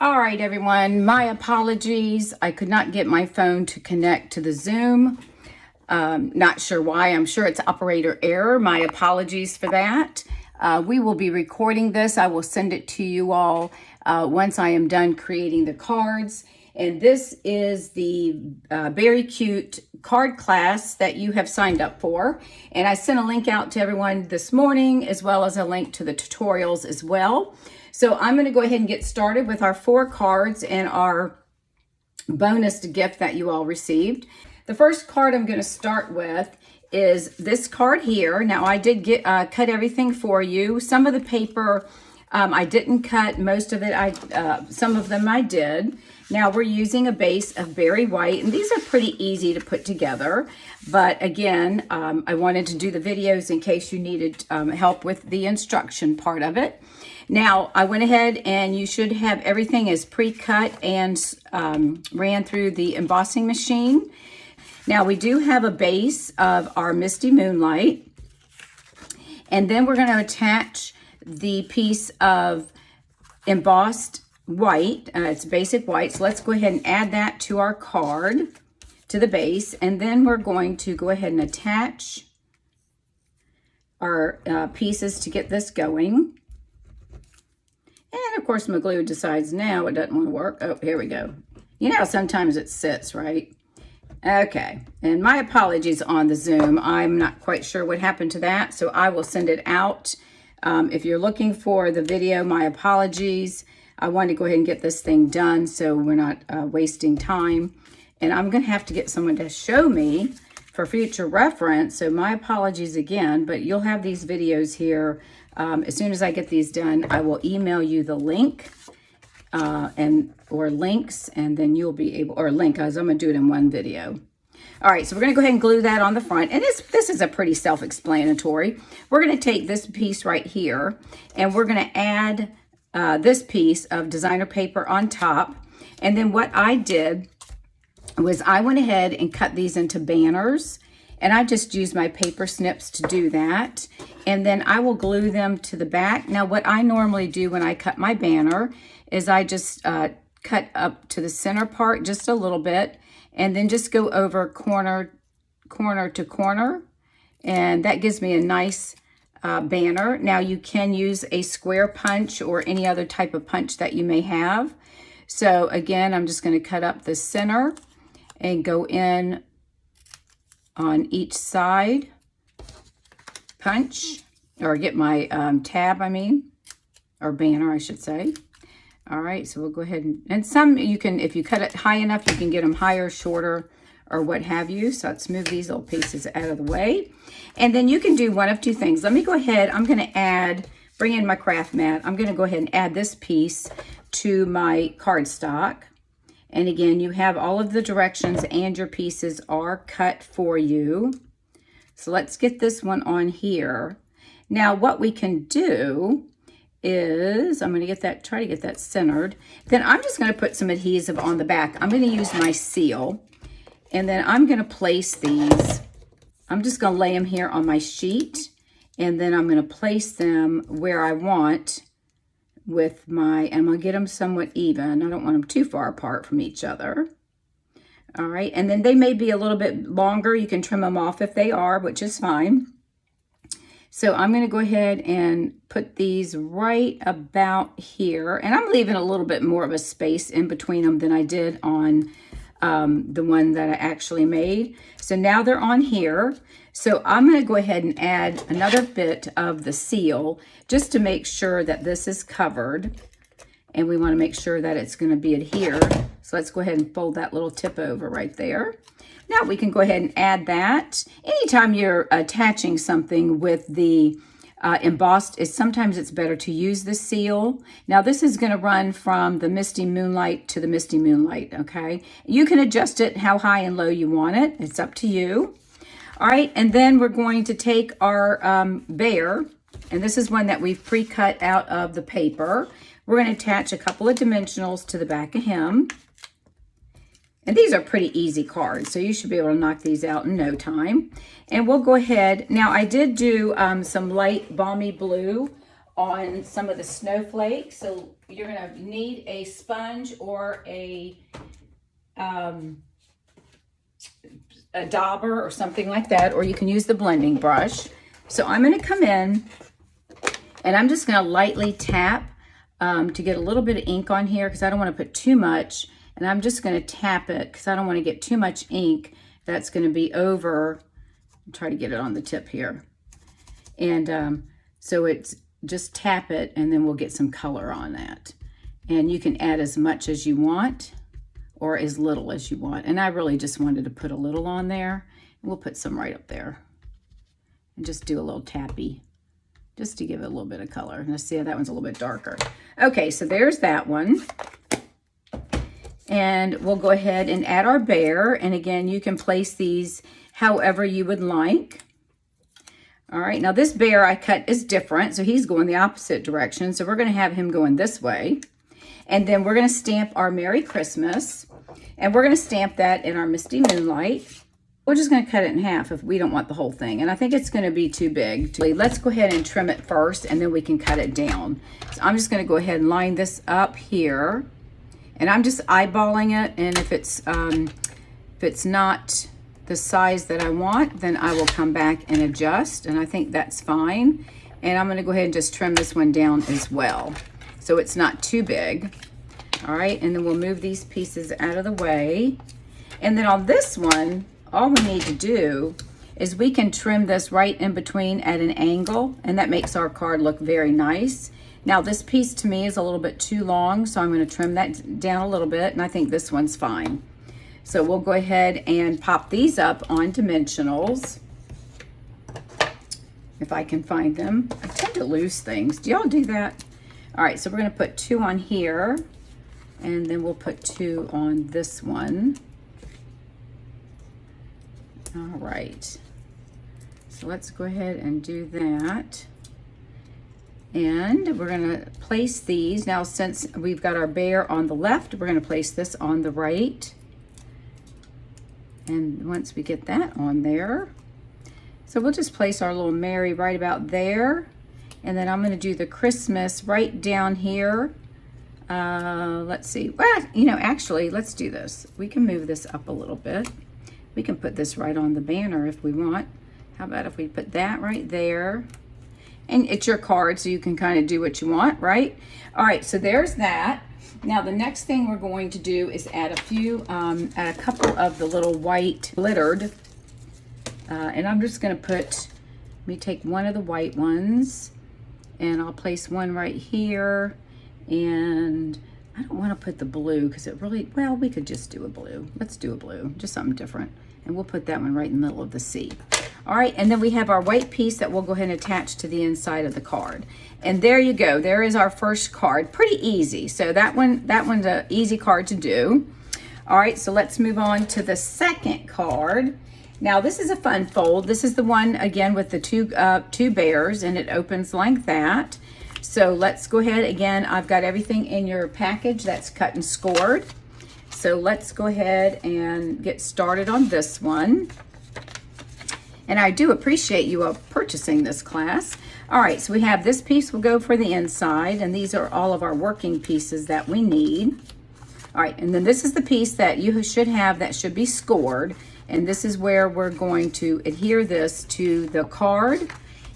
All right, everyone, my apologies. I could not get my phone to connect to the Zoom. Not sure why. I'm sure it's operator error. My apologies for that. We will be recording this. I will send it to you all once I am done creating the cards. And this is the very cute card class that you have signed up for. And I sent a link out to everyone this morning, as well as a link to the tutorials as well. So I'm going to go ahead and get started with our 4 cards and our bonus gift that you all received. The first card I'm going to start with is this card here. Now I did cut everything for you. Some of the paper I didn't cut. Most of it, some of them I did. Now we're using a base of Beary white, and these are pretty easy to put together. But again, I wanted to do the videos in case you needed help with the instruction part of it. Now, I went ahead and you should have everything is pre-cut and ran through the embossing machine. Now, we do have a base of our Misty Moonlight. And then we're going to attach the piece of embossed white. It's basic white. So let's go ahead and add that to our card, to the base. And then we're going to go ahead and attach our pieces to get this going. And of course, my glue decides now it doesn't want to work. Oh, here we go. You know, sometimes it sits, right? Okay. And my apologies on the Zoom. I'm not quite sure what happened to that, so I will send it out. If you're looking for the video, my apologies. I want to go ahead and get this thing done so we're not wasting time. And I'm going to have to get someone to show me for future reference. So my apologies again, but you'll have these videos here. As soon as I get these done, I will email you the link or links, and then you'll be able, or link, because I'm going to do it in one video. All right, so we're going to go ahead and glue that on the front. And this is a pretty self-explanatory. We're going to take this piece right here, and we're going to add this piece of designer paper on top. And then what I did was I went ahead and cut these into banners. And I just used my paper snips to do that. And then I will glue them to the back. Now, what I normally do when I cut my banner is I just cut up to the center part just a little bit, and then just go over corner to corner. And that gives me a nice banner. Now, you can use a square punch or any other type of punch that you may have. So again, I'm just going to cut up the center and go in on each side, punch, or get my tab, or banner, I should say. All right, so we'll go ahead and some you can, if you cut it high enough, you can get them higher, shorter, or what have you. So let's move these little pieces out of the way. And then you can do one of two things. Let me go ahead, I'm gonna bring in my craft mat. I'm gonna go ahead and add this piece to my cardstock. And again, you have all of the directions and your pieces are cut for you. So let's get this one on here. Now, what we can do is, I'm going to try to get that centered. Then I'm just going to put some adhesive on the back. I'm going to use my seal. And then I'm going to place these. I'm just going to lay them here on my sheet. And then I'm going to place them where I want with and I'm going to get them somewhat even. I don't want them too far apart from each other. All right, and then they may be a little bit longer. You can trim them off if they are, which is fine. So I'm going to go ahead and put these right about here. And I'm leaving a little bit more of a space in between them than I did on the one that I actually made. So now they're on here. So I'm going to go ahead and add another bit of the seal just to make sure that this is covered. And we want to make sure that it's going to be adhered. So let's go ahead and fold that little tip over right there. Now we can go ahead and add that. Anytime you're attaching something with the embossed, sometimes it's better to use the seal. Now this is going to run from the Misty Moonlight to the Misty Moonlight, okay? You can adjust it how high and low you want it. It's up to you. All right, and then we're going to take our bear, and this is one that we've pre-cut out of the paper. We're going to attach a couple of dimensionals to the back of him. And these are pretty easy cards, so you should be able to knock these out in no time. And we'll go ahead. Now, I did do some light balmy blue on some of the snowflakes. So you're going to need a sponge or a dauber or something like that, or you can use the blending brush. So I'm going to come in and I'm just going to lightly tap to get a little bit of ink on here because I don't want to put too much. And I'm just going to tap it because I don't want to get too much ink. That's going to be over. I'll try to get it on the tip here. And so it's just tap it and then we'll get some color on that. And you can add as much as you want or as little as you want. And I really just wanted to put a little on there. We'll put some right up there. And just do a little tappy just to give it a little bit of color. Let's see how that one's a little bit darker. Okay, so there's that one. And we'll go ahead and add our bear. And again, you can place these however you would like. All right, now this bear I cut is different. So he's going the opposite direction. So we're going to have him going this way. And then we're going to stamp our Merry Christmas. And we're going to stamp that in our Misty Moonlight. We're just going to cut it in half if we don't want the whole thing. And I think it's going to be too big. Let's go ahead and trim it first and then we can cut it down. So I'm just going to go ahead and line this up here. And I'm just eyeballing it. And if it's not the size that I want, then I will come back and adjust. And I think that's fine. And I'm going to go ahead and just trim this one down as well, so it's not too big. All right, and then we'll move these pieces out of the way. And then on this one, all we need to do is we can trim this right in between at an angle, and that makes our card look very nice. Now this piece to me is a little bit too long, so I'm going to trim that down a little bit, and I think this one's fine. So we'll go ahead and pop these up on dimensionals. If I can find them. I tend to lose things. Do y'all do that? All right, so we're going to put 2 on here, and then we'll put 2 on this one. All right, so let's go ahead and do that. And we're going to place these. Now, since we've got our bear on the left, we're going to place this on the right. And once we get that on there, so we'll just place our little Mary right about there. And then I'm going to do the Christmas right down here. Let's see. Well, you know, actually, let's do this. We can move this up a little bit. We can put this right on the banner if we want. How about if we put that right there? And it's your card, so you can kind of do what you want, right? All right, so there's that. Now, the next thing we're going to do is add a couple of the little white glittered. And I'm just going to let me take one of the white ones, and I'll place one right here. And I don't want to put the blue because it really, well, we could just do a blue. Let's do a blue, just something different. And we'll put that one right in the middle of the C. All right, and then we have our white piece that we'll go ahead and attach to the inside of the card. And there you go. There is our first card. Pretty easy. So that one's an easy card to do. All right, so let's move on to the second card. Now, this is a fun fold. This is the one, again, with the two bears, and it opens like that. So let's go ahead. Again, I've got everything in your package that's cut and scored. So let's go ahead and get started on this one. And I do appreciate you purchasing this class. All right, so we have this piece will go for the inside, and these are all of our working pieces that we need. All right, and then this is the piece that you should have that should be scored. And this is where we're going to adhere this to the card,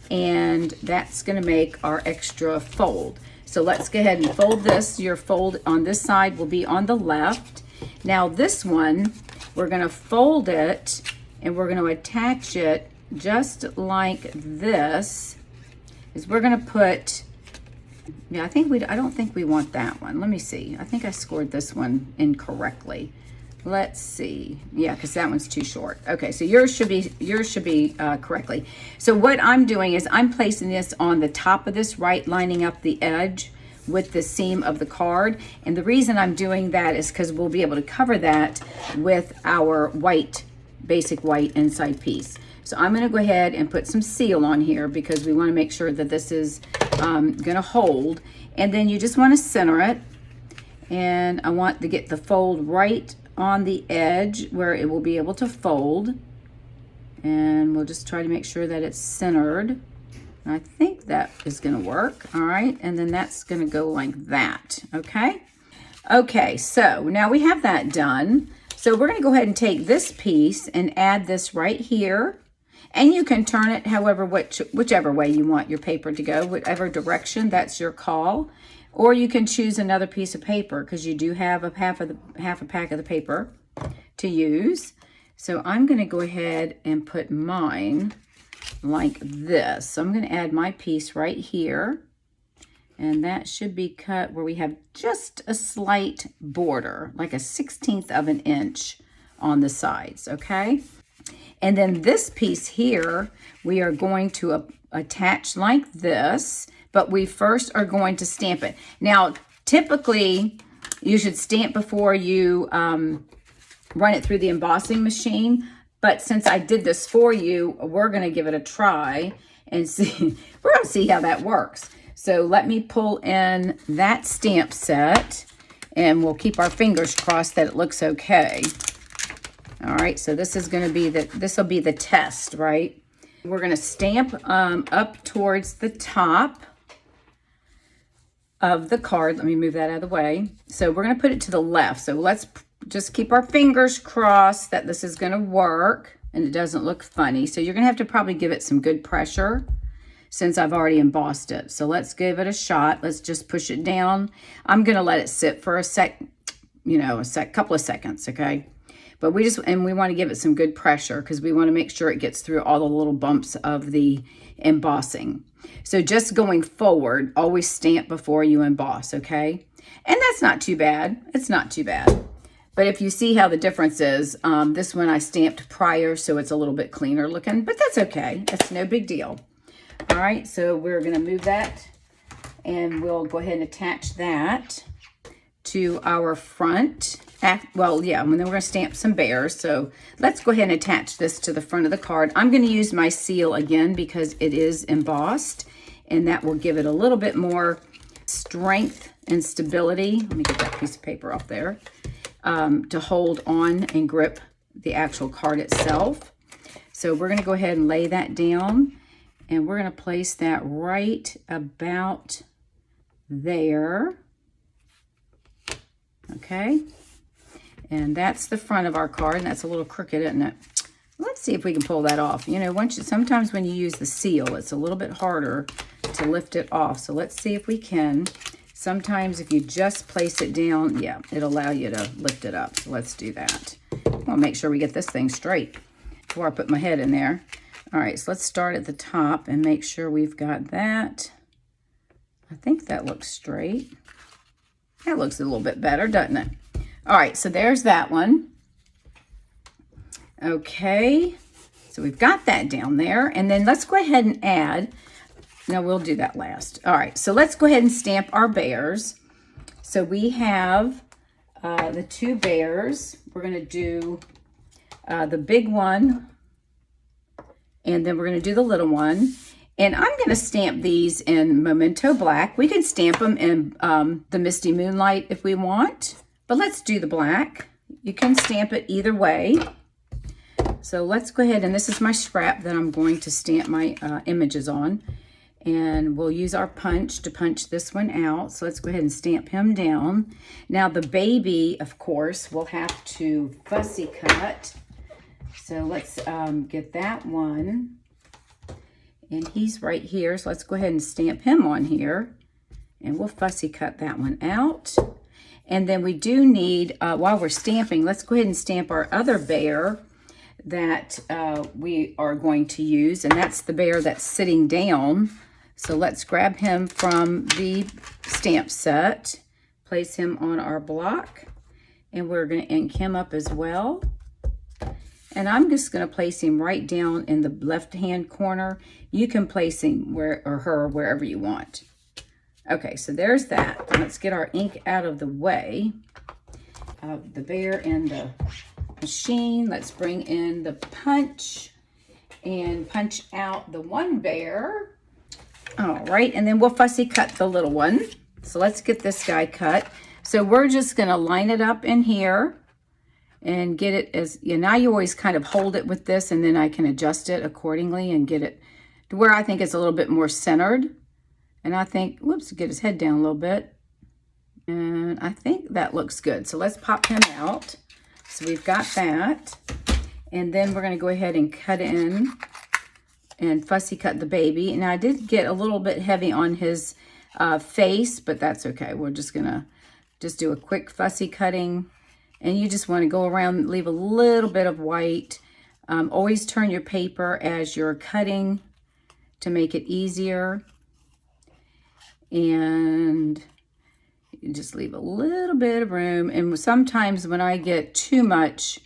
and that's going to make our extra fold. So let's go ahead and fold this. Your fold on this side will be on the left. Now this one, we're going to fold it, and we're going to attach it just like this. Is we're going to put, yeah, I don't think we want that one. Let me see. I think I scored this one incorrectly. Let's see. Yeah, because that one's too short. Okay, so yours should be correctly. So what I'm doing is I'm placing this on the top of this, right, lining up the edge with the seam of the card. And the reason I'm doing that is because we'll be able to cover that with our white, basic white inside piece. So I'm going to go ahead and put some seal on here because we want to make sure that this is going to hold. And then you just want to center it. And I want to get the fold right on the edge where it will be able to fold. And we'll just try to make sure that it's centered. I think that is going to work. All right, and then that's going to go like that. Okay. Okay, so now we have that done. So we're going to go ahead and take this piece and add this right here. And you can turn it however, whichever way you want your paper to go, whatever direction, that's your call. Or you can choose another piece of paper because you do have a half a pack of the paper to use. So I'm going to go ahead and put mine like this. So I'm going to add my piece right here. And that should be cut where we have just a slight border, like a 1/16 of an inch on the sides, okay? And then this piece here, we are going to attach like this, but we first are going to stamp it. Now, typically, you should stamp before you run it through the embossing machine. But since I did this for you, we're going to give it a try and see. We're going to see how that works. So let me pull in that stamp set, and we'll keep our fingers crossed that it looks okay. All right, so this is going to be this will be the test, right? We're going to stamp up towards the top of the card. Let me move that out of the way. So we're going to put it to the left. So let's just keep our fingers crossed that this is going to work and it doesn't look funny. So you're going to have to probably give it some good pressure since I've already embossed it. So let's give it a shot. Let's just push it down. I'm going to let it sit for a couple of seconds, okay? But we want to give it some good pressure because we want to make sure it gets through all the little bumps of the embossing. So just going forward, always stamp before you emboss, okay? And that's not too bad. It's not too bad. But if you see how the difference is, this one I stamped prior, so it's a little bit cleaner looking, but that's okay. That's no big deal. All right, so we're going to move that, and we'll go ahead and attach that to our front. Well, yeah, and then we're going to stamp some bears. So let's go ahead and attach this to the front of the card. I'm going to use my seal again because it is embossed, and that will give it a little bit more strength and stability. Let me get that piece of paper off there to hold on and grip the actual card itself. So we're going to go ahead and lay that down, and we're going to place that right about there. Okay. And that's the front of our card, and that's a little crooked, isn't it? Let's see if we can pull that off. You know, sometimes when you use the seal, it's a little bit harder to lift it off. So let's see if we can. Sometimes if you just place it down, yeah, it'll allow you to lift it up. So let's do that. I want to make sure we get this thing straight before I put my head in there. All right, so let's start at the top and make sure we've got that. I think that looks straight. That looks a little bit better, doesn't it? All right, so there's that one. Okay, so we've got that down there. And then let's go ahead and add, no, we'll do that last. All right, so let's go ahead and stamp our bears. So we have the two bears. We're going to do the big one, and then we're going to do the little one. And I'm going to stamp these in Memento Black. We can stamp them in the Misty Moonlight if we want. But let's do the black. You can stamp it either way. So let's go ahead, and this is my scrap that I'm going to stamp my images on. And we'll use our punch to punch this one out. So let's go ahead and stamp him down. Now the baby, of course, will have to fussy cut. So let's get that one. And he's right here. So let's go ahead and stamp him on here. And we'll fussy cut that one out. And then we do need, while we're stamping, let's go ahead and stamp our other bear that we are going to use. And that's the bear that's sitting down. So let's grab him from the stamp set, place him on our block, and we're going to ink him up as well. And I'm just going to place him right down in the left-hand corner. You can place him wherever you want. Okay, so there's that. Let's get our ink out of the way of the bear and the machine. Let's bring in the punch and punch out the one bear. All right, and then we'll fussy cut the little one. So let's get this guy cut. So we're just going to line it up in here and get it as, now you always kind of hold it with this, and then I can adjust it accordingly and get it to where I think it's a little bit more centered. And I think, whoops, get his head down a little bit. And I think that looks good. So let's pop him out. So we've got that. And then we're going to go ahead and cut in and fussy cut the baby. And I did get a little bit heavy on his face, but that's okay. We're just going to do a quick fussy cutting. And you just want to go around, leave a little bit of white. Always turn your paper as you're cutting to make it easier. And you just leave a little bit of room. And sometimes when I get too much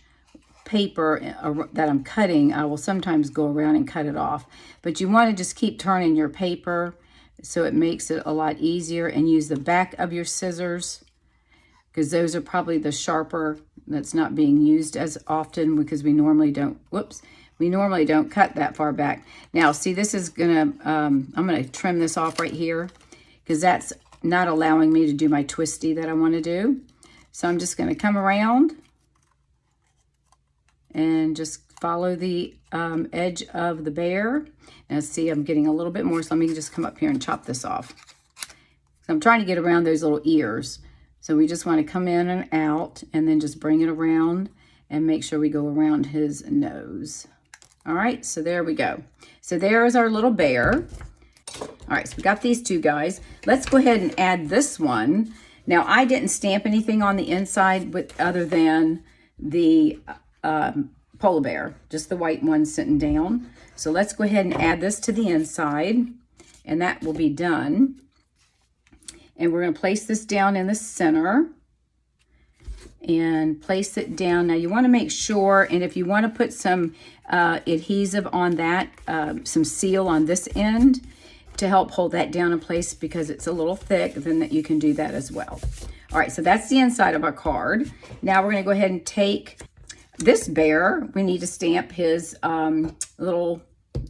paper that I'm cutting, I will sometimes go around and cut it off. But you want to just keep turning your paper so it makes it a lot easier, and use the back of your scissors, because those are probably the sharper that's not being used as often, because we normally don't, we normally don't cut that far back. Now, see, this is gonna, I'm gonna trim this off right here, because that's not allowing me to do my twisty that I wanna do. So I'm just gonna come around and just follow the edge of the bear. Now see, I'm getting a little bit more, so let me just come up here and chop this off. So I'm trying to get around those little ears. So we just want to come in and out, and then just bring it around and make sure we go around his nose. All right, so there we go. So there is our little bear. All right, so we got these two guys. Let's go ahead and add this one. Now, I didn't stamp anything on the inside other than the polar bear, just the white one sitting down. So let's go ahead and add this to the inside, and that will be done. And we're going to place this down in the center and place it down. Now you want to make sure, and if you want to put some adhesive on that, some seal on this end to help hold that down in place because it's a little thick, then that you can do that as well. All right, so that's the inside of our card. Now we're going to go ahead and take this bear. We need to stamp his little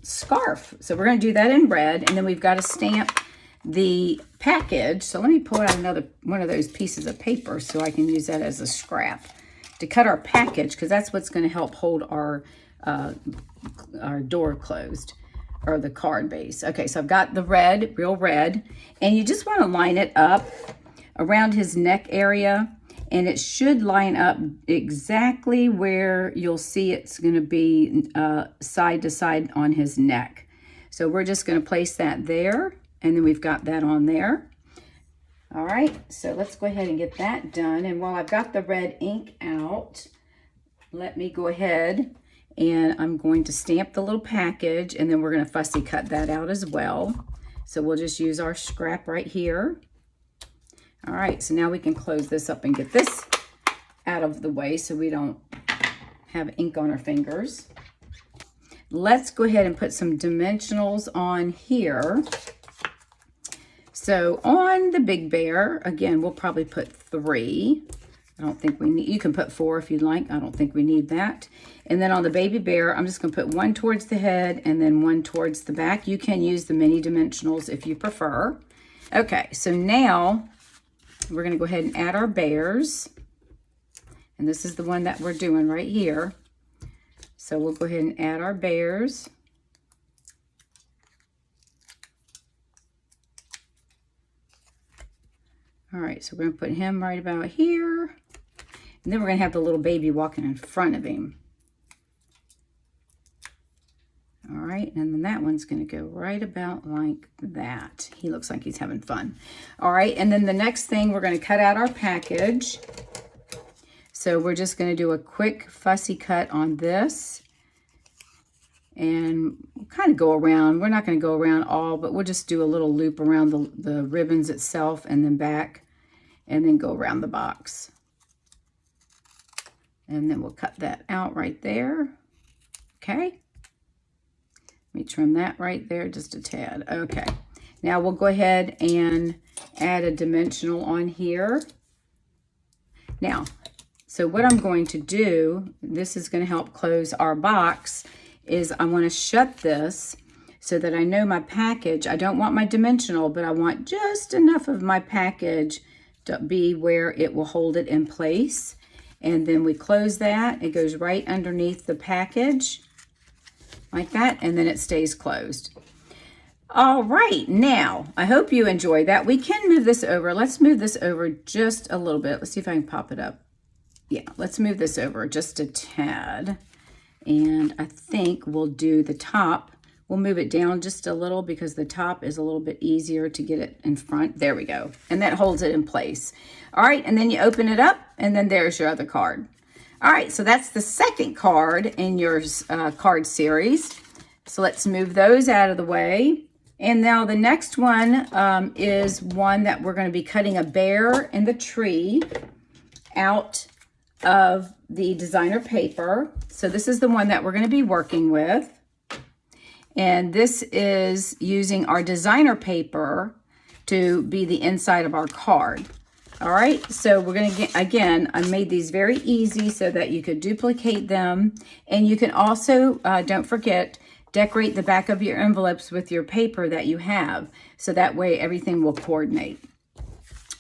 scarf. So we're going to do that in red, and then we've got to stamp the package. So let me pull out another one of those pieces of paper so I can use that as a scrap to cut our package, because that's what's going to help hold our door closed, or the card base. Okay, so I've got the red, real red, and you just want to line it up around his neck area, and it should line up exactly where you'll see it's going to be side to side on his neck. So we're just going to place that there. And then we've got that on there. All right, so let's go ahead and get that done. And while I've got the red ink out, let me go ahead and I'm going to stamp the little package, and then we're going to fussy cut that out as well. So we'll just use our scrap right here. All right, so now we can close this up and get this out of the way so we don't have ink on our fingers. Let's go ahead and put some dimensionals on here. So on the big bear, again, we'll probably put 3. I don't think we need, you can put 4 if you'd like. I don't think we need that. And then on the baby bear, I'm just going to put 1 towards the head and then 1 towards the back. You can use the mini dimensionals if you prefer. Okay, so now we're going to go ahead and add our bears. And this is the one that we're doing right here. So we'll go ahead and add our bears. All right, so we're going to put him right about here. And then we're going to have the little baby walking in front of him. All right, and then that one's going to go right about like that. He looks like he's having fun. All right, and then the next thing, we're going to cut out our package. So we're just going to do a quick fussy cut on this. And we'll kind of go around. We're not going to go around all, but we'll just do a little loop around the ribbons itself and then back, and then go around the box. And then we'll cut that out right there. Okay. Let me trim that right there just a tad. Okay. Now we'll go ahead and add a dimensional on here. Now, so what I'm going to do, this is going to help close our box, is I want to shut this so that I know my package. I don't want my dimensional, but I want just enough of my package to be where it will hold it in place. And then we close that. It goes right underneath the package like that, and then it stays closed. All right, now, I hope you enjoyed that. We can move this over. Let's move this over just a little bit. Let's see if I can pop it up. Yeah, let's move this over just a tad. And I think we'll do the top. We'll move it down just a little because the top is a little bit easier to get it in front. There we go. And that holds it in place. All right, and then you open it up, and then there's your other card. All right, so that's the second card in your card series. So let's move those out of the way. And now the next one is one that we're going to be cutting a bear in the tree out of the designer paper. So this is the one that we're going to be working with. And this is using our designer paper to be the inside of our card. All right, so we're going to get, again, I made these very easy so that you could duplicate them. And you can also, don't forget, decorate the back of your envelopes with your paper that you have. So that way everything will coordinate.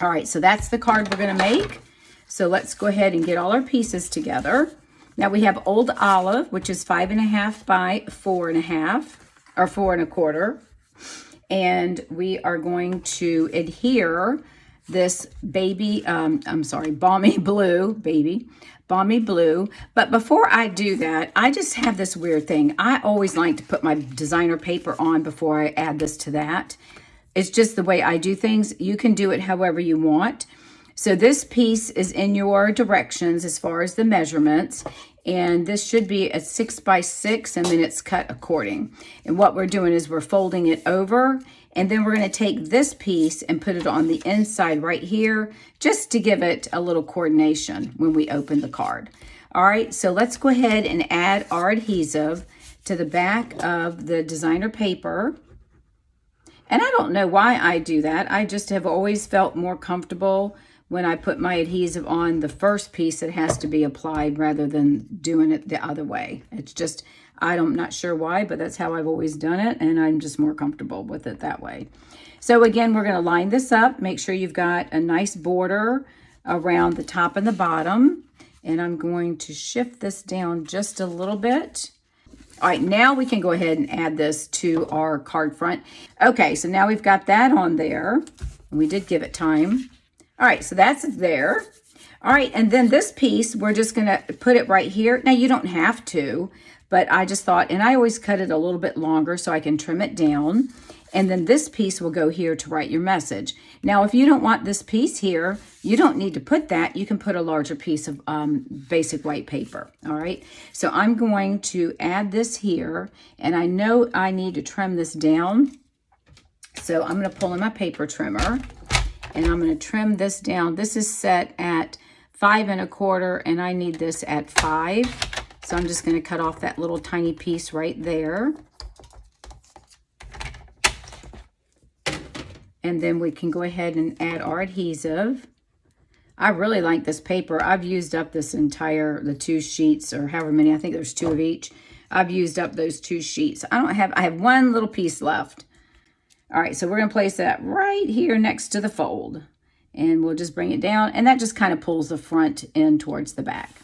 All right, so that's the card we're going to make. So let's go ahead and get all our pieces together. Now we have Old Olive, which is 5.5 by 4.5, or 4 1/4. And we are going to adhere this Balmy Blue. But before I do that, I just have this weird thing. I always like to put my designer paper on before I add this to that. It's just the way I do things. You can do it however you want. So this piece is in your directions as far as the measurements, and this should be a 6 by 6, and then it's cut according. And what we're doing is we're folding it over, and then we're going to take this piece and put it on the inside right here, just to give it a little coordination when we open the card. All right, so let's go ahead and add our adhesive to the back of the designer paper. And I don't know why I do that. I just have always felt more comfortable when I put my adhesive on the first piece that has to be applied rather than doing it the other way. It's just, I'm not sure why, but that's how I've always done it, and I'm just more comfortable with it that way. So again, we're going to line this up. Make sure you've got a nice border around the top and the bottom. And I'm going to shift this down just a little bit. All right, now we can go ahead and add this to our card front. Okay, so now we've got that on there. And we did give it time. All right, so that's there. All right, and then this piece, we're just going to put it right here. Now, you don't have to, but I just thought, and I always cut it a little bit longer so I can trim it down. And then this piece will go here to write your message. Now, if you don't want this piece here, you don't need to put that. You can put a larger piece of basic white paper, all right? So I'm going to add this here, and I know I need to trim this down. So I'm going to pull in my paper trimmer, and I'm going to trim this down. This is set at 5 1/4, and I need this at 5. So I'm just going to cut off that little tiny piece right there. And then we can go ahead and add our adhesive. I really like this paper. I've used up this the 2 sheets, or however many. I think there's 2 of each. I've used up those 2 sheets. I have one little piece left. All right, so we're going to place that right here next to the fold. And we'll just bring it down. And that just kind of pulls the front in towards the back.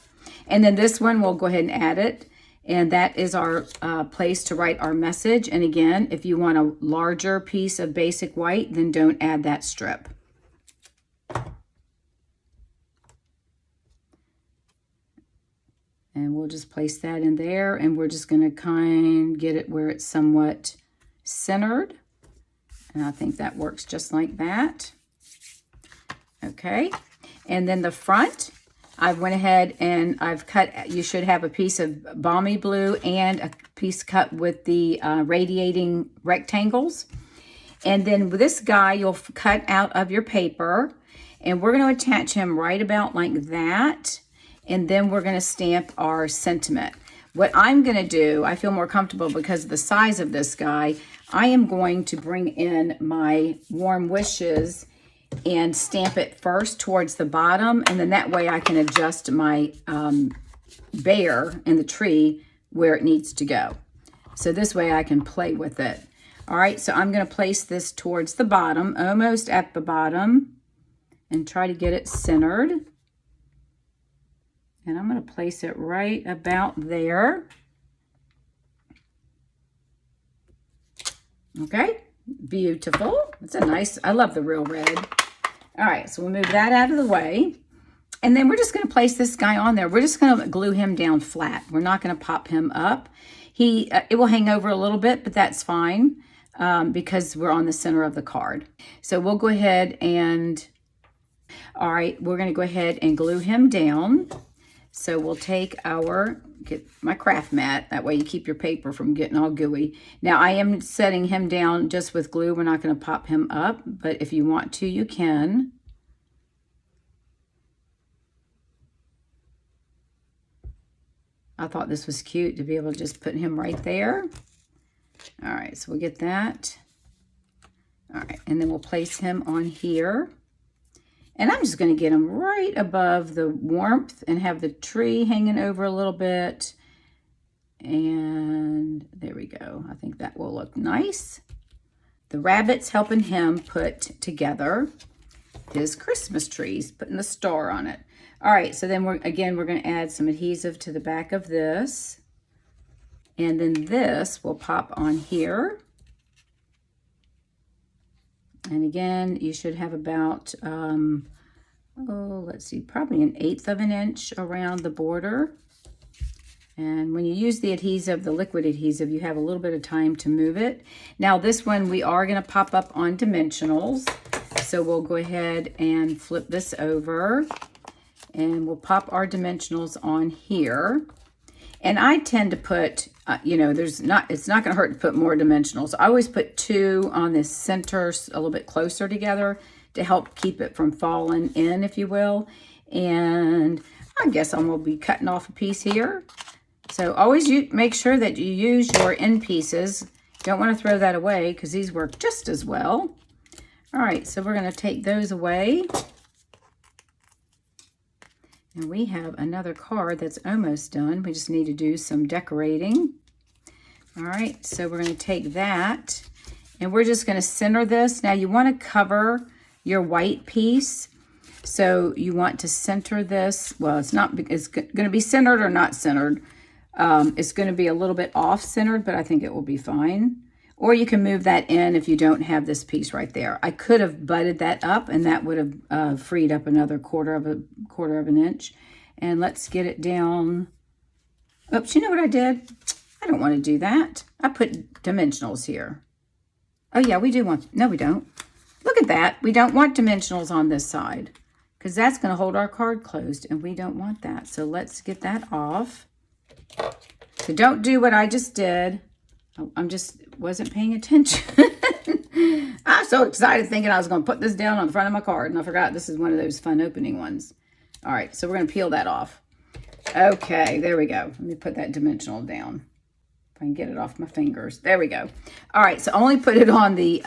And then this one, we'll go ahead and add it. And that is our place to write our message. And again, if you want a larger piece of basic white, then don't add that strip. And we'll just place that in there. And we're just going to get it where it's somewhat centered. And I think that works just like that. Okay. And then the front, I went ahead and I've cut, you should have a piece of balmy blue and a piece cut with the radiating rectangles. And then with this guy, you'll cut out of your paper, and we're going to attach him right about like that. And then we're going to stamp our sentiment. What I'm going to do, I feel more comfortable because of the size of this guy, I am going to bring in my warm wishes and stamp it first towards the bottom, and then that way I can adjust my bear in the tree where it needs to go. So this way I can play with it. All right, so I'm going to place this towards the bottom, almost at the bottom, and try to get it centered. And I'm going to place it right about there. Okay, Beautiful. It's a nice, I love the real red. All right, so we'll move that out of the way. And then we're just going to place this guy on there. We're just going to glue him down flat. We're not going to pop him up. It will hang over a little bit, but that's fine because we're on the center of the card. So we'll go ahead and, all right, we're going to go ahead and glue him down. So we'll take get my craft mat. That way you keep your paper from getting all gooey. Now I am setting him down just with glue. We're not going to pop him up, but if you want to, you can. I thought this was cute to be able to just put him right there. All right, so we'll get that. All right, and then we'll place him on here. And I'm just going to get him right above the warmth and have the tree hanging over a little bit. And there we go. I think that will look nice. The rabbit's helping him put together his Christmas trees, putting the star on it. All right, so then we're going to add some adhesive to the back of this. And then this will pop on here. And again, you should have about, let's see, probably 1/8 of an inch around the border. And when you use the adhesive, the liquid adhesive, you have a little bit of time to move it. Now this one, we are going to pop up on dimensionals. So we'll go ahead and flip this over. And we'll pop our dimensionals on here. And I tend to put, it's not going to hurt to put more dimensionals. I always put 2 on this center a little bit closer together to help keep it from falling in, if you will. And I guess I'm going to be cutting off a piece here. So always make sure that you use your end pieces. Don't want to throw that away because these work just as well. All right, so we're going to take those away. And we have another card that's almost done. We just need to do some decorating. All right, so we're going to take that and we're just going to center this. Now you want to cover your white piece. So you want to center this. Well, it's going to be centered or not centered. It's going to be a little bit off centered, but I think it will be fine. Or you can move that in if you don't have this piece right there. I could have butted that up and that would have freed up another quarter of an inch. And let's get it down. Oops, you know what I did? I don't want to do that. I put dimensionals here. Oh yeah, we do want, no we don't. Look at that. We don't want dimensionals on this side because that's going to hold our card closed and we don't want that. So let's get that off. So don't do what I just did. Wasn't paying attention. I'm so excited thinking I was going to put this down on the front of my card, and I forgot this is one of those fun opening ones. All right, so we're going to peel that off. Okay, there we go. Let me put that dimensional down. If I can get it off my fingers. There we go. All right, so only put it on the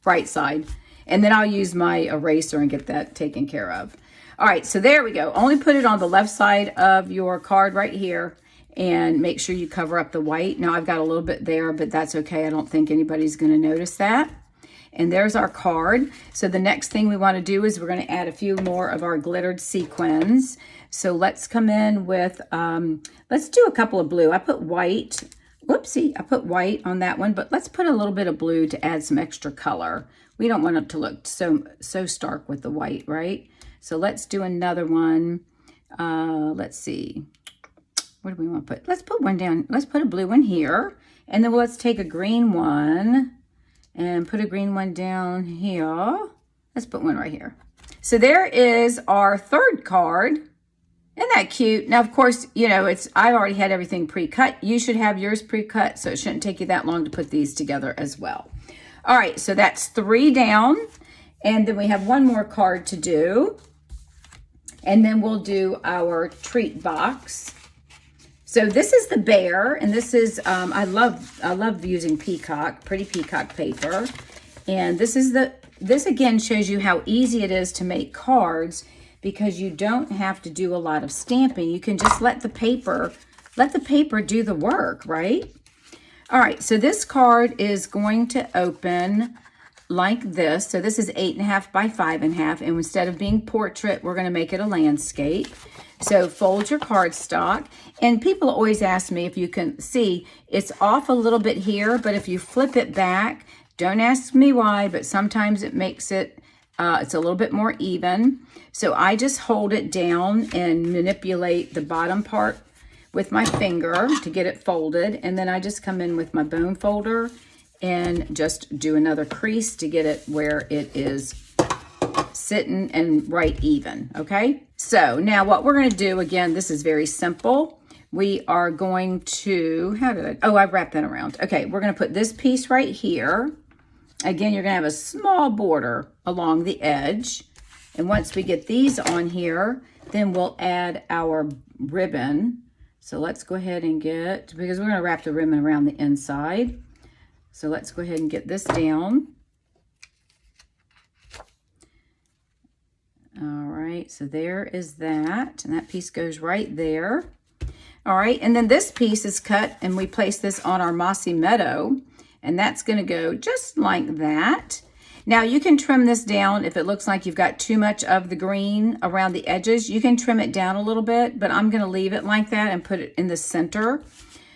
right side, and then I'll use my eraser and get that taken care of. All right, so there we go. Only put it on the left side of your card right here. And make sure you cover up the white. Now I've got a little bit there, but that's okay. I don't think anybody's going to notice that. And there's our card. So the next thing we want to do is we're going to add a few more of our glittered sequins. So let's come in with, let's do a couple of blue. I put white. Whoopsie, I put white on that one, but let's put a little bit of blue to add some extra color. We don't want it to look so stark with the white, right? So let's do another one. Let's see. What do we want to put? Let's put one down. Let's put a blue one here. And then let's take a green one and put a green one down here. Let's put one right here. So there is our third card. Isn't that cute? Now, of course, I already had everything pre-cut. You should have yours pre-cut, so it shouldn't take you that long to put these together as well. All right, so that's 3 down. And then we have one more card to do. And then we'll do our treat box. So this is the bear, and this is, I love using pretty peacock paper. And this again shows you how easy it is to make cards because you don't have to do a lot of stamping. You can just let the paper do the work, right? All right, so this card is going to open like this. So this is 8.5 by 5.5, and instead of being portrait, we're going to make it a landscape. So fold your cardstock, and people always ask me if you can see it's off a little bit here, but if you flip it back, Don't ask me why, but sometimes it makes it, it's a little bit more even. So I just hold it down and manipulate the bottom part with my finger to get it folded. And then I just come in with my bone folder and just do another crease to get it where it is sitting and right even, okay? So now what we're gonna do, again, this is very simple. We are going to, I wrapped that around. Okay, we're gonna put this piece right here. Again, you're gonna have a small border along the edge. And once we get these on here, then we'll add our ribbon. So let's go ahead and because we're gonna wrap the ribbon around the inside. So let's go ahead and get this down. All right, so there is that. And that piece goes right there. All right, and then this piece is cut and we place this on our mossy meadow. And that's gonna go just like that. Now you can trim this down if it looks like you've got too much of the green around the edges. You can trim it down a little bit, but I'm gonna leave it like that and put it in the center.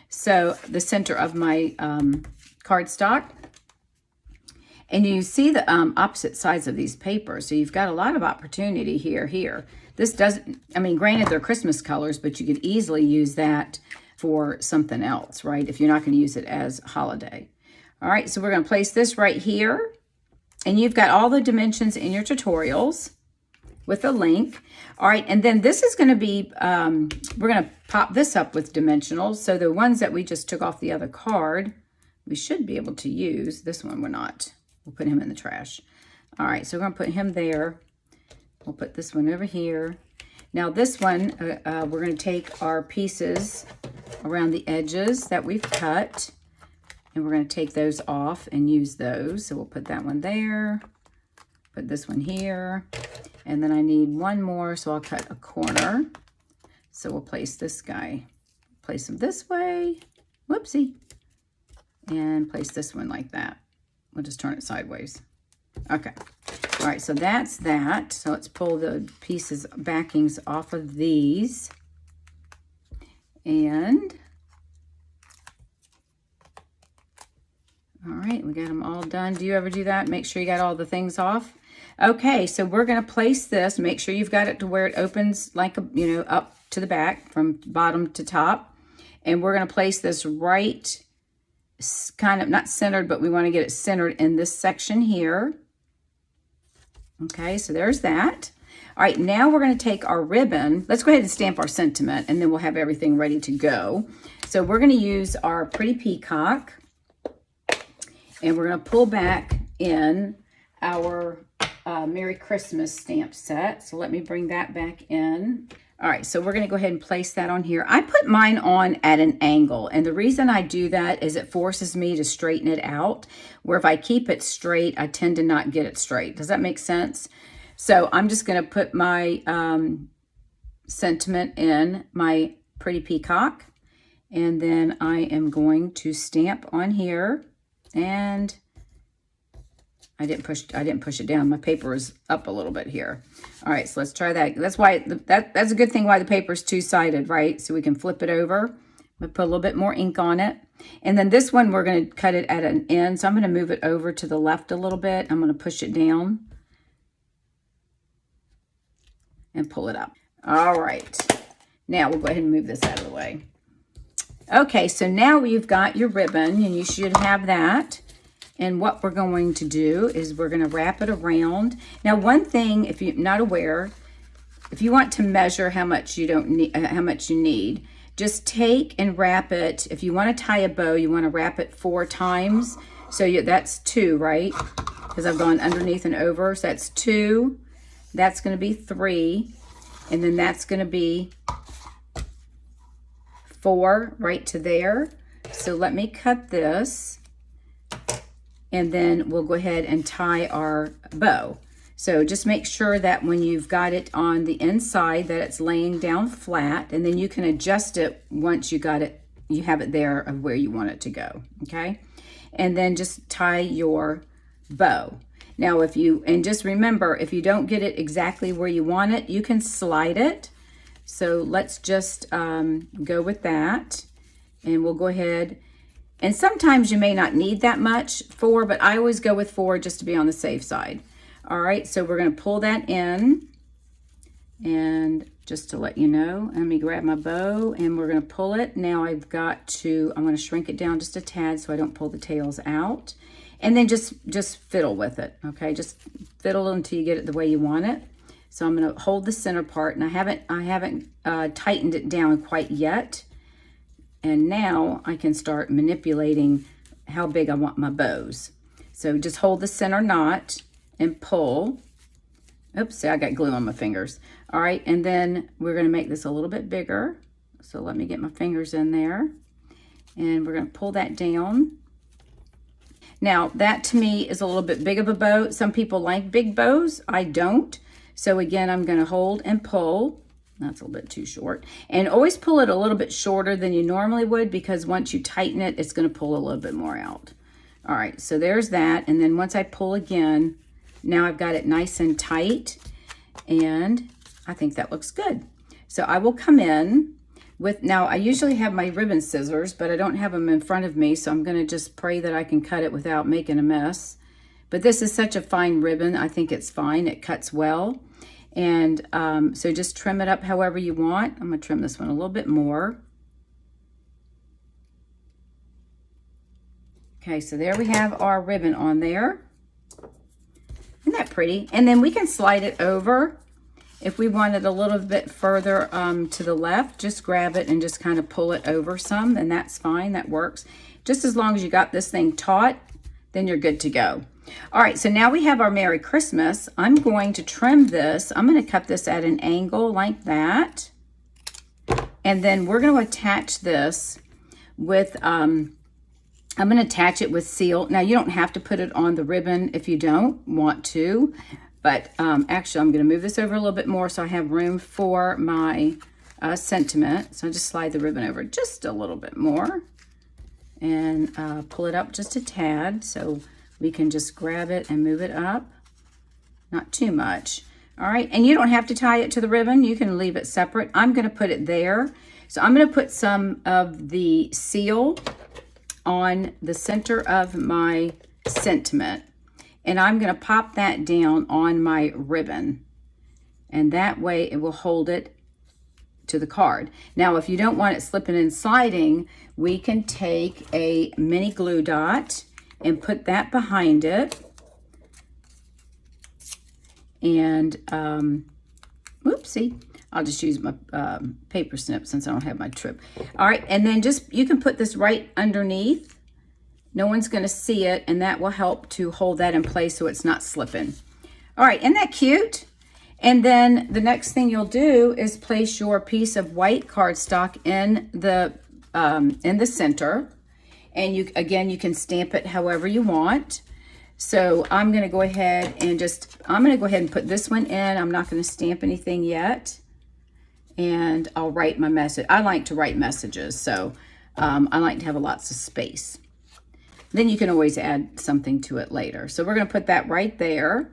So the center of my cardstock. And you see the opposite sides of these papers. So you've got a lot of opportunity here. This doesn't, I mean, granted they're Christmas colors, but you could easily use that for something else, right? If you're not gonna use it as holiday. All right, so we're gonna place this right here. And you've got all the dimensions in your tutorials with a link. All right, and then this is gonna be, we're gonna pop this up with dimensionals. So the ones that we just took off the other card, we should be able to use. This one we're not. We'll put him in the trash. All right, so we're gonna put him there. We'll put this one over here. Now this one, we're gonna take our pieces around the edges that we've cut, and we're gonna take those off and use those. So we'll put that one there, put this one here, and then I need one more, so I'll cut a corner. So we'll place this guy, place him this way, whoopsie, and place this one like that. We'll just turn it sideways. Okay, all right, so that's that. So let's pull the pieces, backings off of these. And, all right, we got them all done. Do you ever do that? Make sure you got all the things off. Okay, so we're gonna place this, make sure you've got it to where it opens like, up to the back from bottom to top. And we're gonna place this right, kind of not centered, but we wanna get it centered in this section here. Okay, so there's that. All right, now we're gonna take our ribbon. Let's go ahead and stamp our sentiment and then we'll have everything ready to go. So we're gonna use our Pretty Peacock and we're gonna pull back in our Merry Christmas stamp set. So let me bring that back in. All right, so we're gonna go ahead and place that on here. I put mine on at an angle, and the reason I do that is it forces me to straighten it out, where if I keep it straight, I tend to not get it straight. Does that make sense? So I'm just gonna put my sentiment in my Pretty Peacock, and then I am going to stamp on here, and I didn't push it down. My paper is up a little bit here. All right, so let's try that. That's why that's a good thing why the paper is two-sided, right? So we can flip it over. We put a little bit more ink on it. And then this one, we're gonna cut it at an end. So I'm gonna move it over to the left a little bit. I'm gonna push it down and pull it up. All right, now we'll go ahead and move this out of the way. Okay, so now you've got your ribbon and you should have that. And what we're going to do is we're going to wrap it around. Now, one thing, if you're not aware, if you want to measure how much you need, just take and wrap it. If you want to tie a bow, you want to wrap it 4 times. So that's 2, right? Because I've gone underneath and over. So that's 2. That's going to be 3. And then that's going to be 4 right to there. So let me cut this. And then we'll go ahead and tie our bow. So just make sure that when you've got it on the inside that it's laying down flat, and then you can adjust it once you have it there of where you want it to go, okay? And then just tie your bow. Now and just remember, if you don't get it exactly where you want it, you can slide it. So let's just go with that. And we'll go ahead And sometimes you may not need that much, 4, but I always go with 4 just to be on the safe side. All right, so we're going to pull that in. And just to let you know, let me grab my bow and we're going to pull it. Now I'm going to shrink it down just a tad so I don't pull the tails out. And then just fiddle with it, okay? Just fiddle until you get it the way you want it. So I'm going to hold the center part, and I haven't tightened it down quite yet. And now I can start manipulating how big I want my bows. So just hold the center knot and pull. Oops, see, I got glue on my fingers. All right, and then we're going to make this a little bit bigger. So let me get my fingers in there. And we're going to pull that down. Now, that to me is a little bit big of a bow. Some people like big bows. I don't. So again, I'm going to hold and pull. That's a little bit too short. And always pull it a little bit shorter than you normally would, because once you tighten it, it's going to pull a little bit more out. All right, so there's that. And then once I pull again, now I've got it nice and tight, and I think that looks good. So I will come in with, now I usually have my ribbon scissors, but I don't have them in front of me, so I'm going to just pray that I can cut it without making a mess. But this is such a fine ribbon, I think it's fine. It cuts well. And so just trim it up however you want. I'm going to trim this one a little bit more. Okay, so there we have our ribbon on there. Isn't that pretty? And then we can slide it over. If we want it a little bit further to the left, just grab it and just kind of pull it over some, and that's fine, that works. Just as long as you got this thing taut, then you're good to go. All right, so now we have our Merry Christmas. I'm going to trim this. I'm going to cut this at an angle like that. And then we're going to attach this with, I'm going to attach it with seal. Now, you don't have to put it on the ribbon if you don't want to. But actually, I'm going to move this over a little bit more so I have room for my sentiment. So I just slide the ribbon over just a little bit more. And pull it up just a tad so we can just grab it and move it up. Not too much. All right, and you don't have to tie it to the ribbon. You can leave it separate. I'm going to put it there. So I'm going to put some of the seal on the center of my sentiment. And I'm going to pop that down on my ribbon. And that way it will hold it to the card. Now, if you don't want it slipping and sliding, we can take a mini glue dot and put that behind it. And, whoopsie, I'll just use my paper snip since I don't have my trip. All right, and then you can put this right underneath. No one's going to see it, and that will help to hold that in place so it's not slipping. All right, isn't that cute? And then the next thing you'll do is place your piece of white cardstock in the center. And you can stamp it however you want. So I'm going to go ahead and put this one in. I'm not going to stamp anything yet. And I'll write my message. I like to write messages, so I like to have lots of space. Then you can always add something to it later. So we're going to put that right there.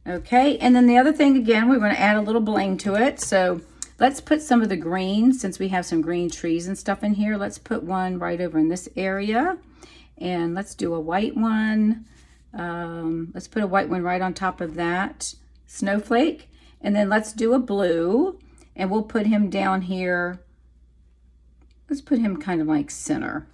Okay, and then the other thing, again, we're going to add a little bling to it. So let's put some of the green, since we have some green trees and stuff in here. Let's put one right over in this area. And let's do a white one. Let's put a white one right on top of that snowflake. And then let's do a blue. And we'll put him down here. Let's put him kind of like center.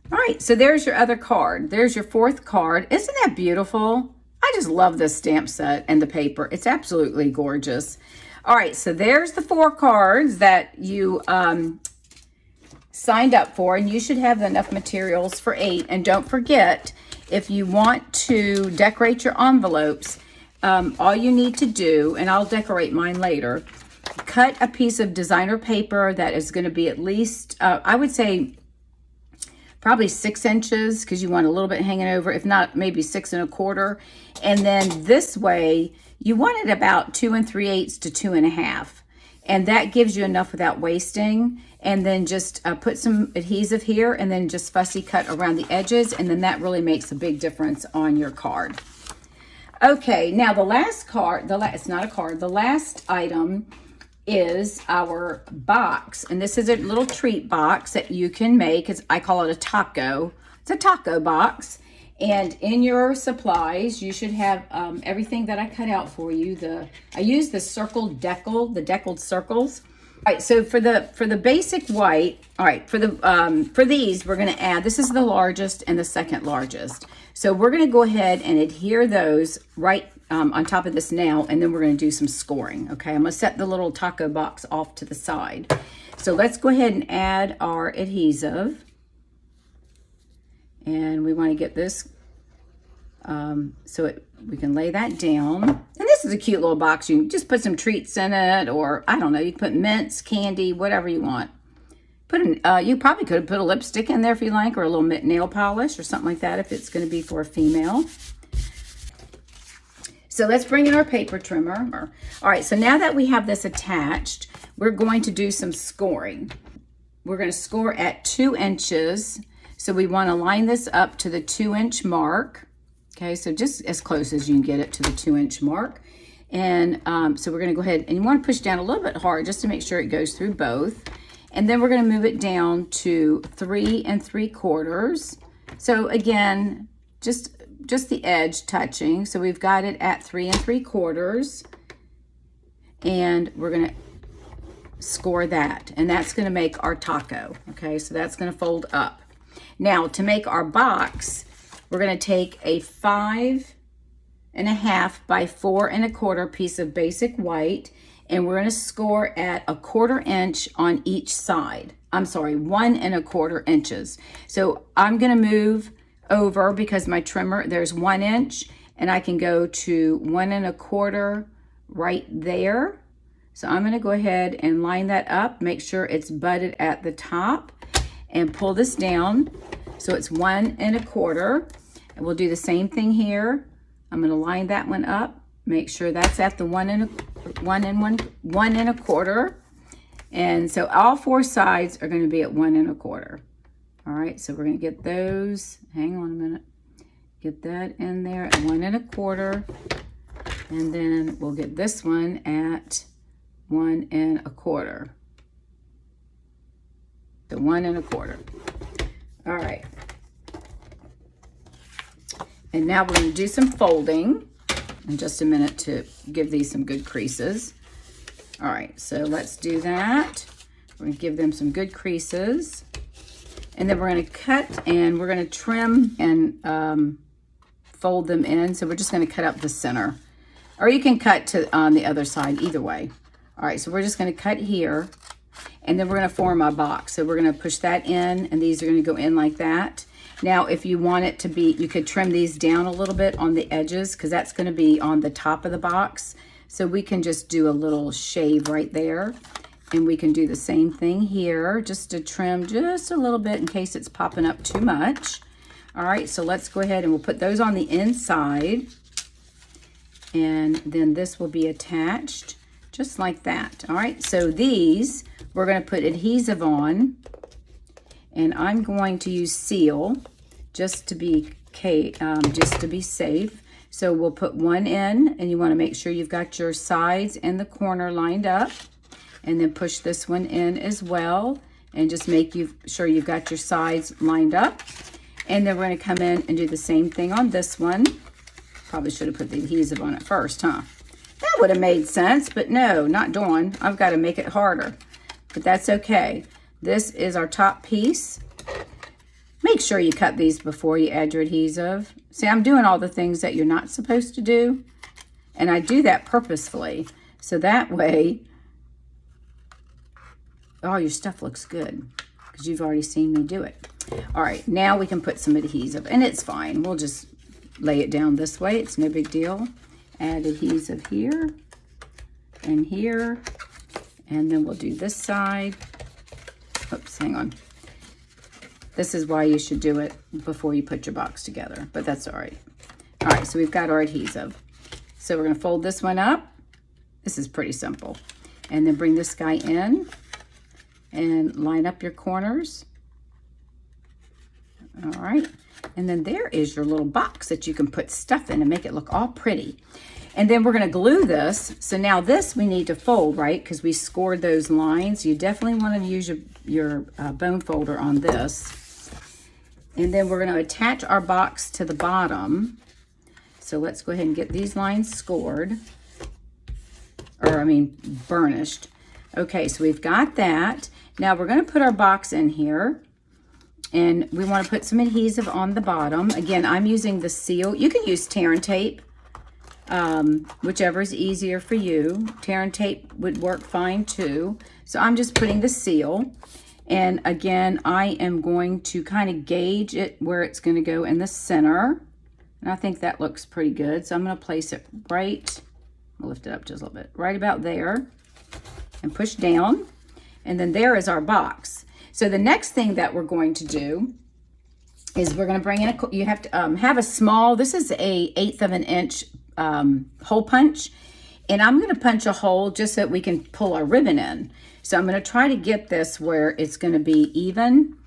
All right, so there's your other card. There's your fourth card. Isn't that beautiful? I just love this stamp set and the paper. It's absolutely gorgeous. All right, so there's the 4 cards that you signed up for, and you should have enough materials for 8. And don't forget, if you want to decorate your envelopes, all you need to do, and I'll decorate mine later, cut a piece of designer paper that is going to be at least, I would say, probably 6 inches, because you want a little bit hanging over, if not maybe 6 1/4. And then this way, you want it about 2 3/8 to 2 1/2. And that gives you enough without wasting. And then just put some adhesive here and then just fussy cut around the edges. And then that really makes a big difference on your card. Okay, now the last card, it's not a card, the last item is our box. And this is a little treat box that you can make. I call it a taco. It's a taco box. And in your supplies, you should have everything that I cut out for you. I use the circled decal, the deckled circles. All right, so for the basic white, all right, for these, we're going to add, this is the largest and the second largest. So we're going to go ahead and adhere those right on top of this now, and then we're going to do some scoring, okay? I'm going to set the little taco box off to the side. So let's go ahead and add our adhesive. And we want to get this we can lay that down. And this is a cute little box. You can just put some treats in it, or I don't know, you can put mints, candy, whatever you want. You probably could put a lipstick in there if you like, or a little nail polish or something like that if it's going to be for a female. So let's bring in our paper trimmer. All right, so now that we have this attached, we're going to do some scoring. We're going to score at 2 inches. So we want to line this up to the 2-inch mark. Okay, so just as close as you can get it to the 2-inch mark. And so we're going to go ahead, and you want to push down a little bit hard just to make sure it goes through both. And then we're going to move it down to 3 3/4. So again, just the edge touching. So we've got it at 3 3/4. And we're going to score that. And that's going to make our taco. Okay, so that's going to fold up. Now, to make our box, we're going to take a 5.5 by 4 1/4 piece of basic white, and we're going to score at 1/4 inch on each side. I'm sorry, 1 1/4 inches. So I'm going to move over because my trimmer, there's 1 inch, and I can go to 1 1/4 right there. So I'm going to go ahead and line that up, make sure it's butted at the top, and pull this down. So it's 1 1/4, and we'll do the same thing here. I'm going to line that one up, make sure that's at the 1 1/4, and so all 4 sides are going to be at 1 1/4. All right, so we're going to get those. Hang on a minute. Get that in there at 1 1/4, and then we'll get this one at 1 1/4. So 1 1/4. All right. And now we're going to do some folding in just a minute to give these some good creases. All right, so let's do that. We're going to give them some good creases. And then we're going to cut and we're going to trim and fold them in. So we're just going to cut up the center. Or you can cut to on the other side, either way. All right, so we're just going to cut here. And then we're going to form our box. So we're going to push that in, and these are going to go in like that. Now, if you want it to be, you could trim these down a little bit on the edges because that's going to be on the top of the box. So we can just do a little shave right there. And we can do the same thing here, just to trim just a little bit in case it's popping up too much. All right, so let's go ahead and we'll put those on the inside. And then this will be attached just like that. All right, so these we're going to put adhesive on, and I'm going to use seal just to be safe. So we'll put one in, and you want to make sure you've got your sides and the corner lined up, and then push this one in as well, and just make sure you've got your sides lined up. And then we're going to come in and do the same thing on this one. Probably should have put the adhesive on it first, huh? That would have made sense, but no, not doing. I've got to make it harder, but that's okay. This is our top piece. Make sure you cut these before you add your adhesive. See, I'm doing all the things that you're not supposed to do, and I do that purposefully. So that way, all your stuff looks good because you've already seen me do it. All right, now we can put some adhesive, and it's fine. We'll just lay it down this way. It's no big deal. Add adhesive here and here, and then we'll do this side. Oops, hang on. This is why you should do it before you put your box together, but that's all right. All right, so we've got our adhesive. So we're going to fold this one up. This is pretty simple. And then bring this guy in and line up your corners. All right. And then there is your little box that you can put stuff in and make it look all pretty. And then we're going to glue this. So now this we need to fold, right? Because we scored those lines. You definitely want to use your bone folder on this. And then we're going to attach our box to the bottom. So let's go ahead and get these lines scored. Or, I mean, burnished. Okay, so we've got that. Now we're going to put our box in here. And we want to put some adhesive on the bottom. Again, I'm using the seal. You can use tear and tape. Whichever is easier for you. Tear and tape would work fine too. So I'm just putting the seal. And again, I am going to kind of gauge it where it's going to go in the center. And I think that looks pretty good. So I'm going to place it right, I'll lift it up just a little bit, right about there. And push down. And then there is our box. So the next thing that we're going to do is we're going to bring in you have to have a small, this is a 1/8 of an inch hole punch, and I'm going to punch a hole just so that we can pull our ribbon in. So I'm going to try to get this where it's going to be even.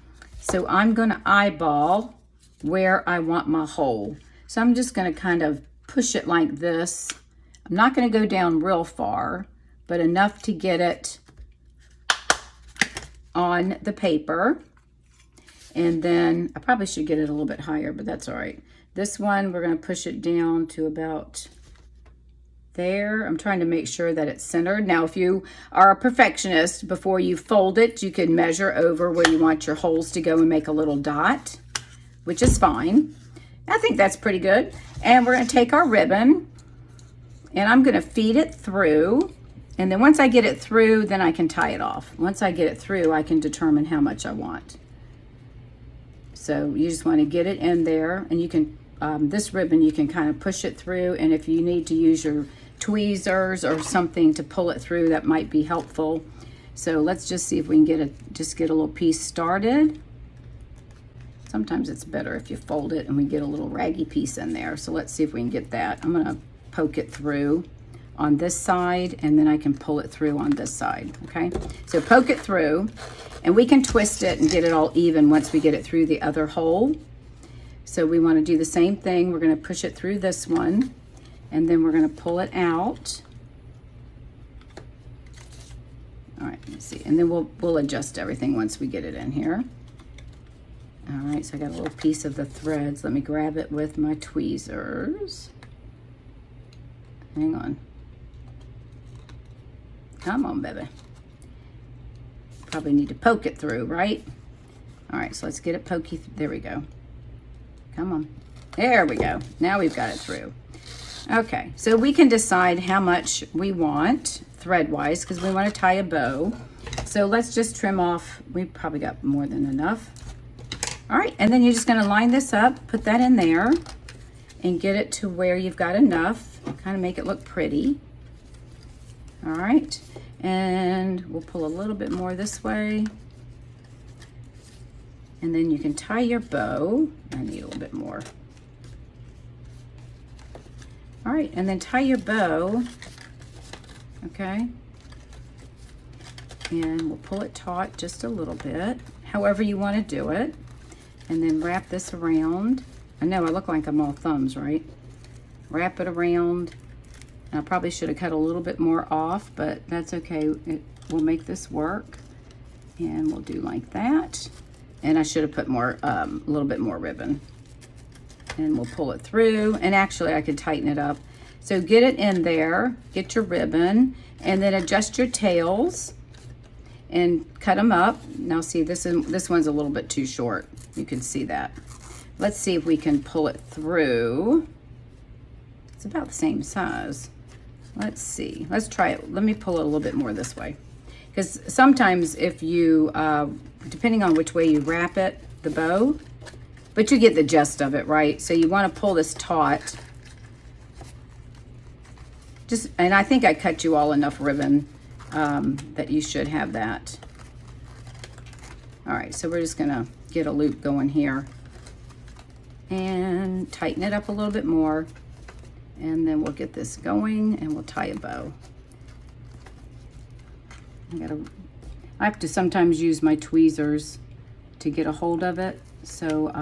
So I'm going to eyeball where I want my hole. So I'm just going to kind of push it like this. I'm not going to go down real far, but enough to get it on the paper. And then I probably should get it a little bit higher, but that's all right. This one, we're going to push it down to about there. I'm trying to make sure that it's centered. Now, if you are a perfectionist, before you fold it, you can measure over where you want your holes to go and make a little dot, which is fine. I think that's pretty good. And we're going to take our ribbon, and I'm going to feed it through. And then once I get it through, then I can tie it off. Once I get it through, I can determine how much I want. So you just want to get it in there, and you can, this ribbon, you can kind of push it through, and if you need to use your tweezers or something to pull it through, that might be helpful. So let's just see if we can get a little piece started. Sometimes it's better if you fold it and we get a little raggy piece in there. So let's see if we can get that. I'm going to poke it through on this side, and then I can pull it through on this side, okay? So poke it through, and we can twist it and get it all even once we get it through the other hole. So we want to do the same thing. We're going to push it through this one, and then we're going to pull it out. All right, let's see. And then we'll adjust everything once we get it in here. All right, so I got a little piece of the threads. Let me grab it with my tweezers. Hang on. Come on, baby. Probably need to poke it through, right? All right, so let's get it pokey. There we go. Come on. There we go. Now we've got it through. Okay, so we can decide how much we want thread-wise because we want to tie a bow. So let's just trim off. We've probably got more than enough. All right, and then you're just going to line this up, put that in there, and get it to where you've got enough. Kind of make it look pretty. All right, and we'll pull a little bit more this way. And then you can tie your bow. I need a little bit more. All right, and then tie your bow, okay? And we'll pull it taut just a little bit, however you want to do it. And then wrap this around. I know I look like I'm all thumbs, right? Wrap it around. I probably should have cut a little bit more off, but that's okay. We'll make this work. And we'll do like that. And I should have put more, a little bit more ribbon. And we'll pull it through. And actually, I could tighten it up. So get it in there. Get your ribbon. And then adjust your tails. And cut them up. Now see, this one's a little bit too short. You can see that. Let's see if we can pull it through. It's about the same size. Let's see. Let's try it. Let me pull it a little bit more this way. Because sometimes if you, depending on which way you wrap it, the bow, but you get the gist of it, right? So you want to pull this taut. And I think I cut you all enough ribbon that you should have that. All right, so we're just gonna get a loop going here and tighten it up a little bit more. And then we'll get this going and we'll tie a bow. I have to sometimes use my tweezers to get a hold of it so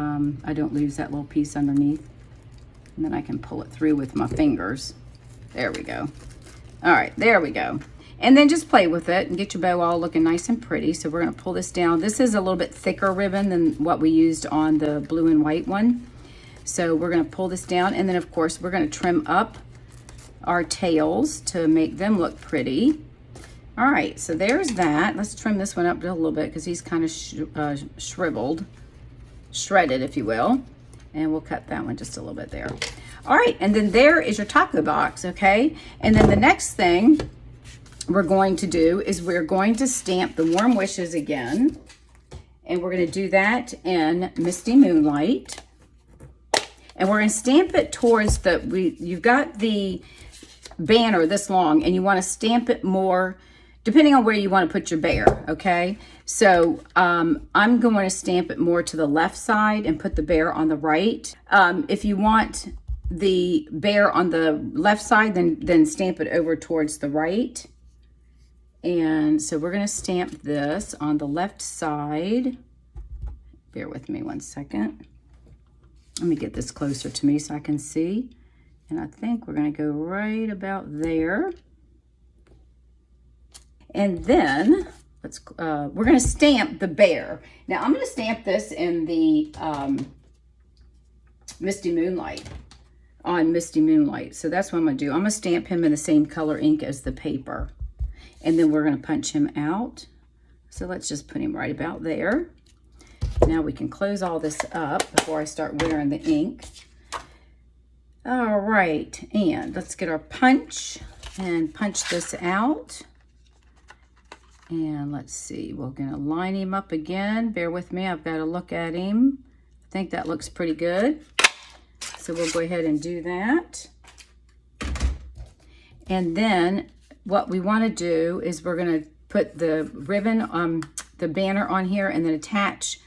I don't lose that little piece underneath. And then I can pull it through with my fingers. There we go. All right, there we go. And then just play with it and get your bow all looking nice and pretty. So we're gonna pull this down. This is a little bit thicker ribbon than what we used on the blue and white one. So we're gonna pull this down, and then of course we're gonna trim up our tails to make them look pretty. All right, so there's that. Let's trim this one up a little bit because he's kind of shriveled, shredded, if you will. And we'll cut that one just a little bit there. All right, and then there is your taco box, okay? And then the next thing we're going to do is we're going to stamp the warm wishes again. And we're gonna do that in Misty Moonlight. And we're gonna stamp it towards you've got the banner this long and you wanna stamp it more depending on where you wanna put your bear, okay? So I'm going to stamp it more to the left side and put the bear on the right. If you want the bear on the left side, then stamp it over towards the right. And so we're gonna stamp this on the left side. Bear with me one second. Let me get this closer to me so I can see. And I think we're gonna go right about there. And then we're gonna stamp the bear. Now I'm gonna stamp this in the Misty Moonlight, on Misty Moonlight. So that's what I'm gonna do. I'm gonna stamp him in the same color ink as the paper. And then we're gonna punch him out. So let's just put him right about there. Now we can close all this up before I start wearing the ink. All right, and let's get our punch and punch this out. And let's see, we're gonna line him up again. Bear with me, I've got to look at him. I think that looks pretty good. So we'll go ahead and do that. And then what we wanna do is we're gonna put the ribbon, the banner on here and then attach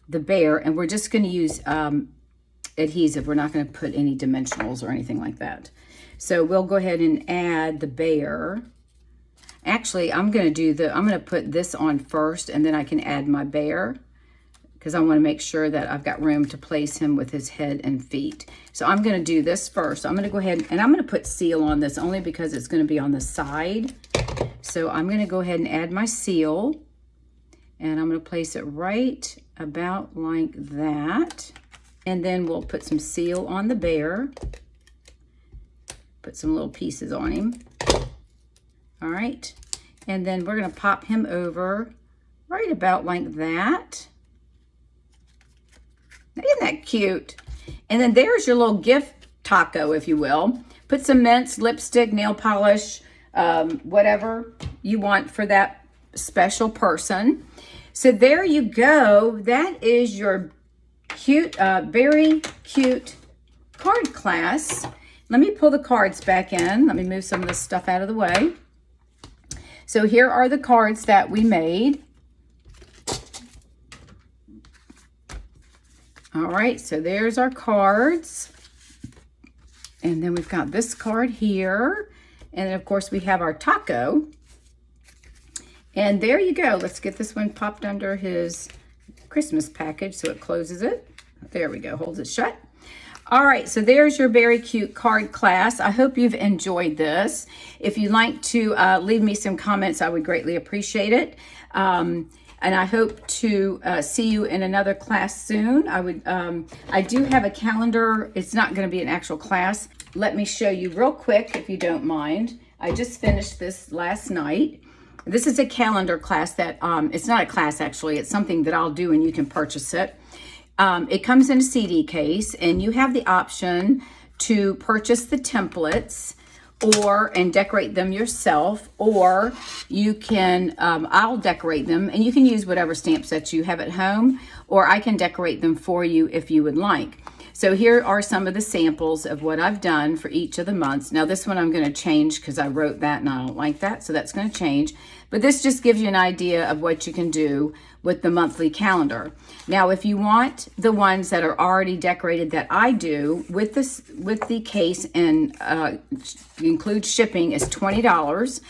the bear. And we're just gonna use adhesive. We're not gonna put any dimensionals or anything like that. So we'll go ahead and add the bear. Actually, I'm gonna put this on first and then I can add my bear because I wanna make sure that I've got room to place him with his head and feet. So I'm gonna do this first. I'm gonna go ahead and I'm gonna put seal on this only because it's gonna be on the side. So I'm gonna go ahead and add my seal and I'm gonna place it right about like that. And then we'll put some seal on the bear. Put some little pieces on him. All right, and then we're gonna pop him over right about like that. Isn't that cute? And then there's your little gift taco, if you will. Put some mints, lipstick, nail polish, whatever you want for that special person. So there you go. That is your cute, very cute card class. Let me pull the cards back in. Let me move some of this stuff out of the way. So here are the cards that we made. All right, so there's our cards. And then we've got this card here. And then of course we have our taco. And there you go. Let's get this one popped under his Christmas package so it closes it. There we go, holds it shut. All right, so there's your very cute card class. I hope you've enjoyed this. If you'd like to leave me some comments, I would greatly appreciate it. And I hope to see you in another class soon. I do have a calendar. It's not going to be an actual class. Let me show you real quick, if you don't mind. I just finished this last night. This is a calendar class that, it's not a class actually, it's something that I'll do and you can purchase it. It comes in a CD case and you have the option to purchase the templates and decorate them yourself, or you can, I'll decorate them and you can use whatever stamp sets you have at home, or I can decorate them for you if you would like. So here are some of the samples of what I've done for each of the months. Now this one I'm going to change because I wrote that and I don't like that, so that's going to change. But this just gives you an idea of what you can do with the monthly calendar. Now if you want the ones that are already decorated that I do with the case and includes shipping is $20.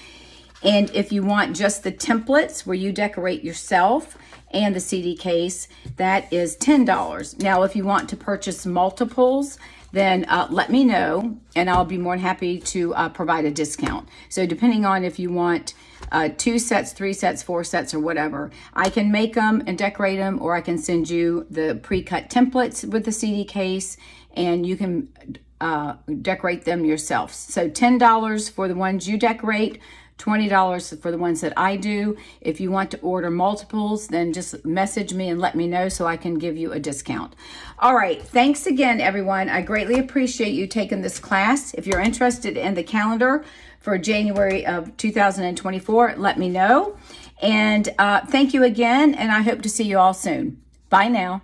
And if you want just the templates where you decorate yourself and the CD case, that is $10. Now, if you want to purchase multiples, then let me know, and I'll be more than happy to provide a discount. So depending on if you want 2 sets, 3 sets, 4 sets, or whatever, I can make them and decorate them, or I can send you the pre-cut templates with the CD case, and you can decorate them yourself. So $10 for the ones you decorate, $20 for the ones that I do. If you want to order multiples, then just message me and let me know so I can give you a discount. All right, thanks again, everyone. I greatly appreciate you taking this class. If you're interested in the calendar for January of 2024, let me know. And thank you again, and I hope to see you all soon. Bye now.